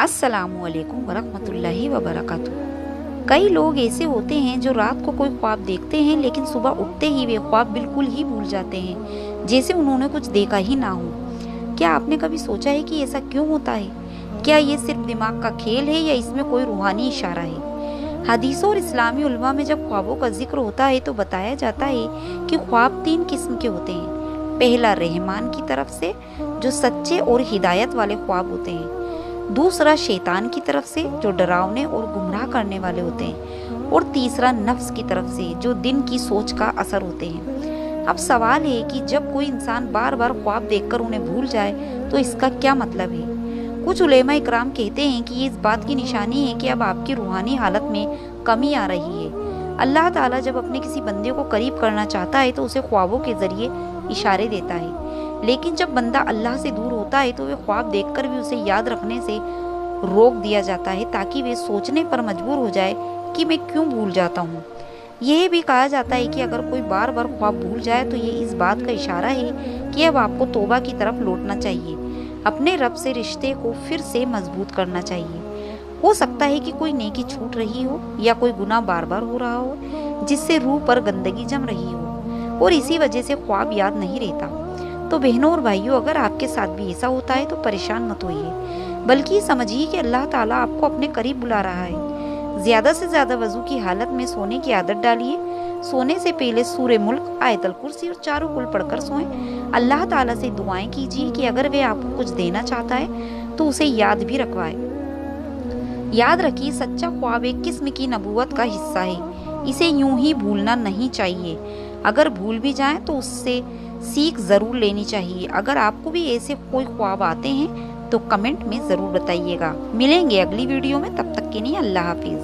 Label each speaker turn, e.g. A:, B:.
A: अस्सलामु अलैकुम वरहमतुल्लाहि वबरकातुहू। कई लोग ऐसे होते हैं जो रात को कोई ख्वाब देखते हैं लेकिन सुबह उठते ही वे ख्वाब बिल्कुल ही भूल जाते हैं, जैसे उन्होंने कुछ देखा ही ना हो। क्या आपने कभी सोचा है कि ऐसा क्यों होता है? क्या ये सिर्फ दिमाग का खेल है या इसमें कोई रूहानी इशारा है? हदीसों और इस्लामी उल्मा में जब ख्वाबों का जिक्र होता है तो बताया जाता है कि ख्वाब 3 किस्म के होते हैं। पहला रहमान की तरफ से, जो सच्चे और हिदायत वाले ख्वाब होते हैं। दूसरा शैतान की तरफ से, जो डरावने और गुमराह करने वाले होते हैं। और तीसरा नफ्स की तरफ से, जो दिन की सोच का असर होते हैं। अब सवाल है कि जब कोई इंसान बार बार ख्वाब देखकर उन्हें भूल जाए तो इसका क्या मतलब है? कुछ उलेमा इकराम कहते हैं कि ये इस बात की निशानी है कि अब आपकी रूहानी हालत में कमी आ रही है। अल्लाह ताला जब अपने किसी बंदे को करीब करना चाहता है तो उसे ख्वाबों के जरिए इशारे देता है, लेकिन जब बंदा अल्लाह से दूर होता है तो वे ख्वाब देखकर भी उसे याद रखने से रोक दिया जाता है, ताकि वे सोचने पर मजबूर हो जाए कि मैं क्यों भूल जाता हूँ। यह भी कहा जाता है कि अगर कोई बार बार ख्वाब भूल जाए तो ये इस बात का इशारा है कि अब आपको तौबा की तरफ लौटना चाहिए, अपने रब से रिश्ते को फिर से मजबूत करना चाहिए। हो सकता है कि कोई नेकी छूट रही हो या कोई गुनाह बार बार हो रहा हो जिससे रूह पर गंदगी जम रही हो और इसी वजह से ख्वाब याद नहीं रहता। तो बहनों और भाइयों, अगर आपके साथ भी ऐसा होता है तो परेशान मत होइए, बल्कि समझिए कि अल्लाह ताला आपको अपने करीब बुला रहा है। ज्यादा से ज्यादा वजू की हालत में सोने की आदत डालिए। सोने से पहले सूरे मुल्क, आयतल कुर्सी और चारों कुल पढ़कर सोएं। अल्लाह ताला से दुआएं कीजिए कि अगर वे आपको कुछ देना चाहता है तो उसे याद भी रखवाए। याद रखिए, सच्चा ख्वाब एक किस्म की नबूवत का हिस्सा है। इसे यूं ही भूलना नहीं चाहिए। अगर भूल भी जाएं तो उससे सीख जरूर लेनी चाहिए। अगर आपको भी ऐसे कोई ख्वाब आते हैं तो कमेंट में जरूर बताइएगा। मिलेंगे अगली वीडियो में, तब तक के लिए अल्लाह हाफिज।